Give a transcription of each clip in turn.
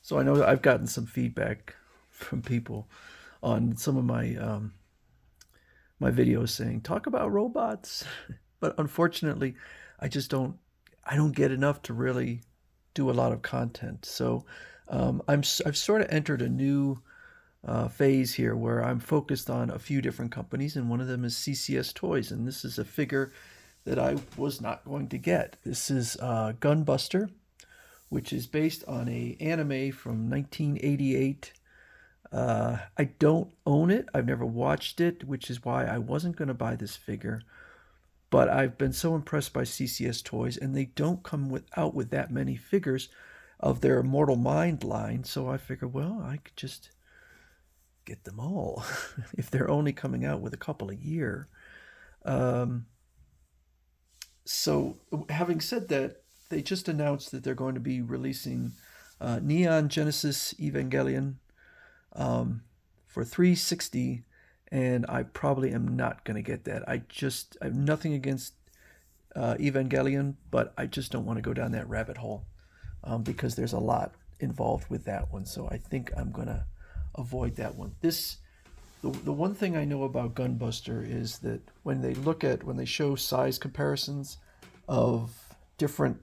So I know I've gotten some feedback from people on some of my videos saying talk about robots, but unfortunately, I just don't get enough to really do a lot of content. So I've sort of entered a new phase here where I'm focused on a few different companies, and one of them is CCS Toys, and this is a figure that I was not going to get. This is Gunbuster, which is based on a anime from 1988. I don't own it. I've never watched it, which is why I wasn't going to buy this figure. But I've been so impressed by CCS Toys, and they don't come out with that many figures of their Mortal Mind line. So I figured, well, I could just get them all if they're only coming out with a couple a year. Um, so, having said that, they just announced that they're going to be releasing Neon Genesis Evangelion for 360, and I probably am not going to get that. I have nothing against Evangelion, but I just don't want to go down that rabbit hole because there's a lot involved with that one. So I think I'm going to avoid that one. The one thing I know about Gunbuster is that when they show size comparisons of different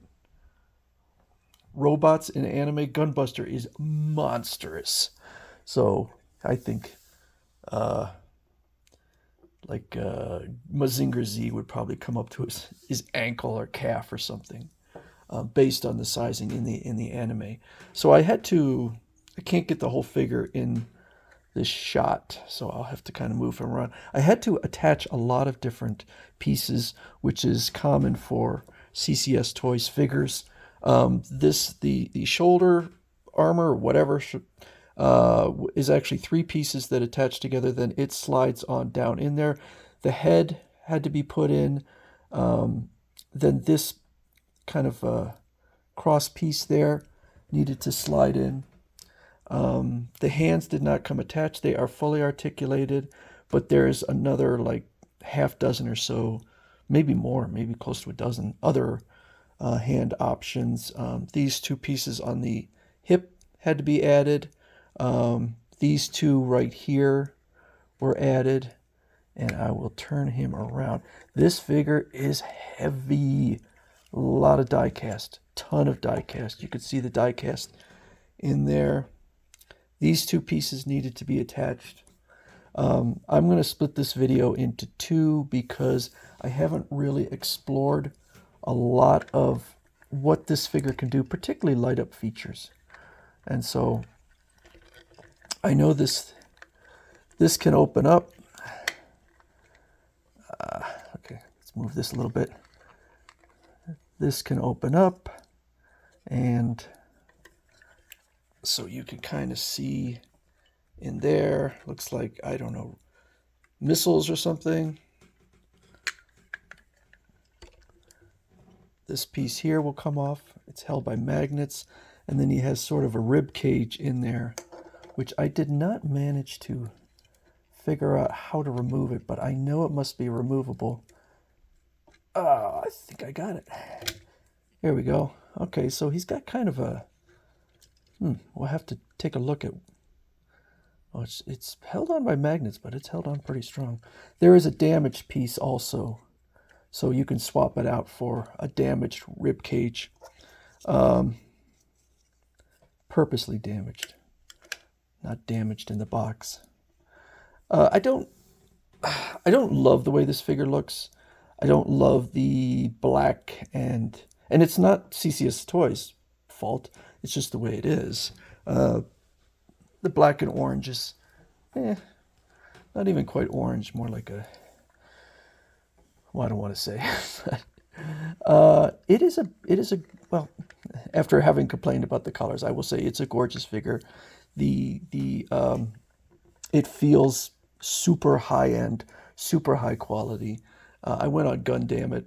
robots in anime, Gunbuster is monstrous. So I think uh, Mazinger Z would probably come up to his ankle or calf or something, based on the sizing in the anime. So I can't get the whole figure in this shot, so I'll have to kind of move him around. I had to attach a lot of different pieces, which is common for CCS Toys figures. The shoulder armor, or whatever, is actually three pieces that attach together. Then it slides on down in there. The head had to be put in. Then this kind of cross piece there needed to slide in. The hands did not come attached. They are fully articulated, but there's another like half dozen or so, maybe more, maybe close to a dozen other hand options. These two pieces on the hip had to be added. These two right here were added, and I will turn him around. This figure is heavy. A lot of die cast, ton of die cast. You could see the die cast in there. These two pieces needed to be attached. I'm going to split this video into two because I haven't really explored a lot of what this figure can do, particularly light up features. And so I know this can open up. Okay, let's move this a little bit. This can open up, and so you can kind of see in there. Looks like, I don't know, missiles or something. This piece here will come off. It's held by magnets, and then he has sort of a rib cage in there, which I did not manage to figure out how to remove it, but I know it must be removable. I think I got it. There we go. Okay, so he's got kind of a... we'll have to take a look at... Oh, it's held on by magnets, but it's held on pretty strong. There is a damaged piece also, so you can swap it out for a damaged rib cage. Purposely damaged, not damaged in the box. I don't love the way this figure looks. I don't love the black, and it's not CCS Toys' fault. It's just the way it is. The black and orange is, not even quite orange, more like a, well, I don't want to say. It is a, well, after having complained about the colors, I will say it's a gorgeous figure. It feels super high end, super high quality. I went on Gundamn,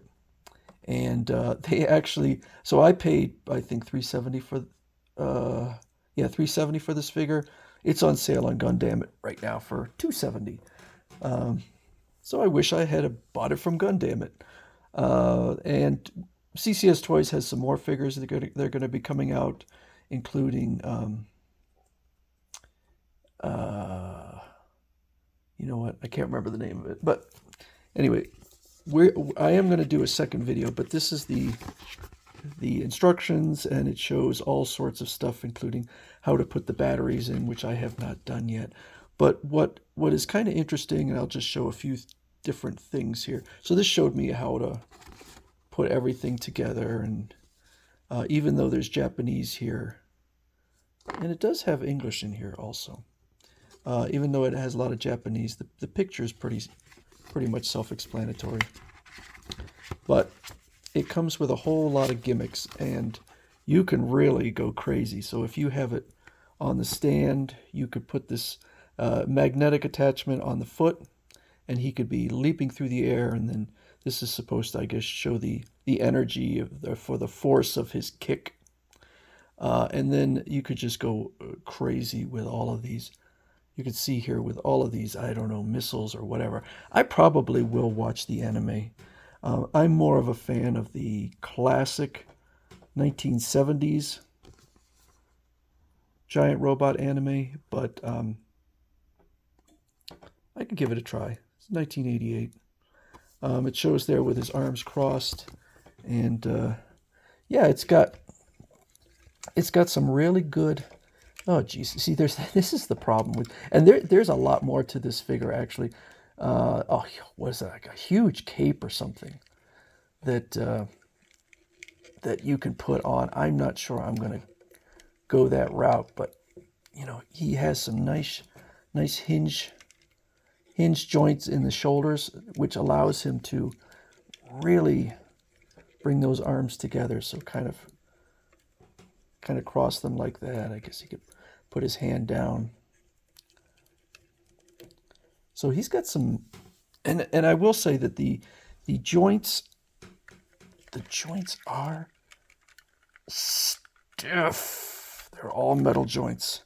and they actually, so I paid, I think, $370 for, $370 for this figure. It's on sale on Gundam right now for $270. So I wish I had bought it from Gundam. And CCS Toys has some more figures that they're going to be coming out, including Uh, you know what? I can't remember the name of it. But anyway, I am going to do a second video, but this is the instructions, and it shows all sorts of stuff, including how to put the batteries in, which I have not done yet. But what is kind of interesting, and I'll just show a few different things here. So this showed me how to put everything together, and even though there's Japanese here, and it does have English in here also, even though it has a lot of Japanese, the picture is pretty much self-explanatory. But it comes with a whole lot of gimmicks, and you can really go crazy. So if you have it on the stand, you could put this magnetic attachment on the foot, and he could be leaping through the air, and then this is supposed to, I guess, show the energy for the force of his kick. And then you could just go crazy with all of these. You can see here with all of these, I don't know, missiles or whatever. I probably will watch the anime. I'm more of a fan of the classic 1970s giant robot anime, but I could give it a try. It's 1988. It shows there with his arms crossed, and yeah, it's got some really good. Oh geez, see, this is the problem with, and there's a lot more to this figure actually. Oh, what is that? Like a huge cape or something that that you can put on. I'm not sure I'm gonna go that route, but you know, he has some nice hinge joints in the shoulders, which allows him to really bring those arms together. So kind of cross them like that. I guess he could put his hand down. So he's got some, and I will say that the joints are stiff. They're all metal joints.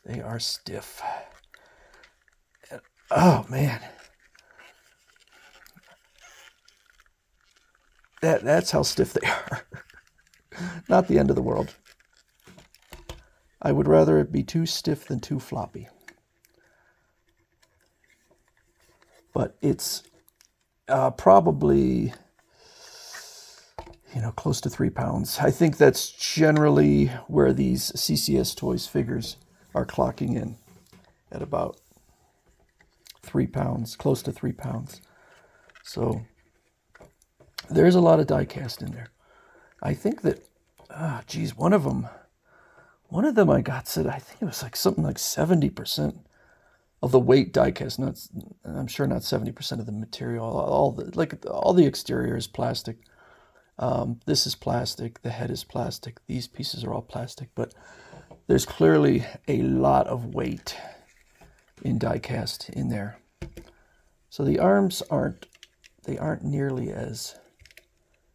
They are stiff. And, oh man, that's how stiff they are. Not the end of the world. I would rather it be too stiff than too floppy. But it's probably, you know, close to 3 pounds. I think that's generally where these CCS Toys figures are clocking in, at about 3 pounds, close to 3 pounds. So there's a lot of die cast in there. I think that, geez, one of them I got said, I think it was like something like 70% of the weight die cast. I'm sure not 70% of the material. All the exterior is plastic. This is plastic. The head is plastic. These pieces are all plastic. But there's clearly a lot of weight in die cast in there. So the arms aren't nearly as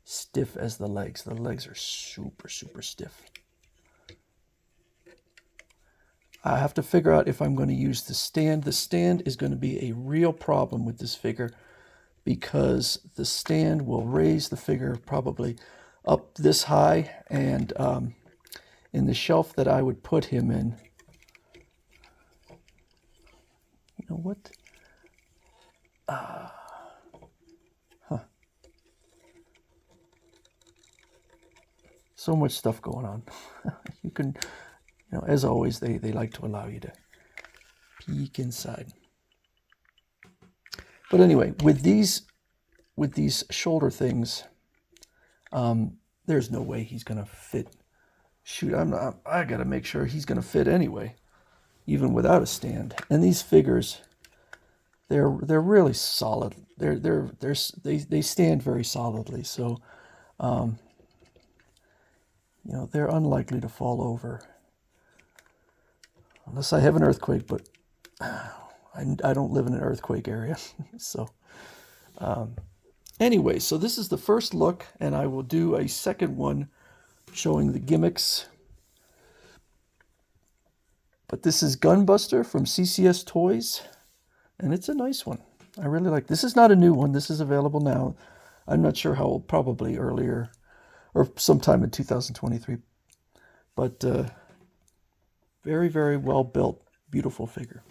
stiff as the legs. The legs are super stiff. I have to figure out if I'm going to use the stand. The stand is going to be a real problem with this figure, because the stand will raise the figure probably up this high, and in the shelf that I would put him in, you know what? So much stuff going on. You can, you know, as always, they like to allow you to peek inside. But anyway, with these shoulder things, there's no way he's gonna fit. Shoot, I gotta make sure he's gonna fit anyway, even without a stand. And these figures, they're really solid. They stand very solidly. So, you know, they're unlikely to fall over, unless I have an earthquake. But I don't live in an earthquake area. So anyway, so this is the first look, and I will do a second one showing the gimmicks. But this is Gunbuster from CCS Toys, and it's a nice one. I really like this. Is not a new one. This is available now. I'm not sure how old, probably earlier or sometime in 2023. But very well built. Beautiful figure.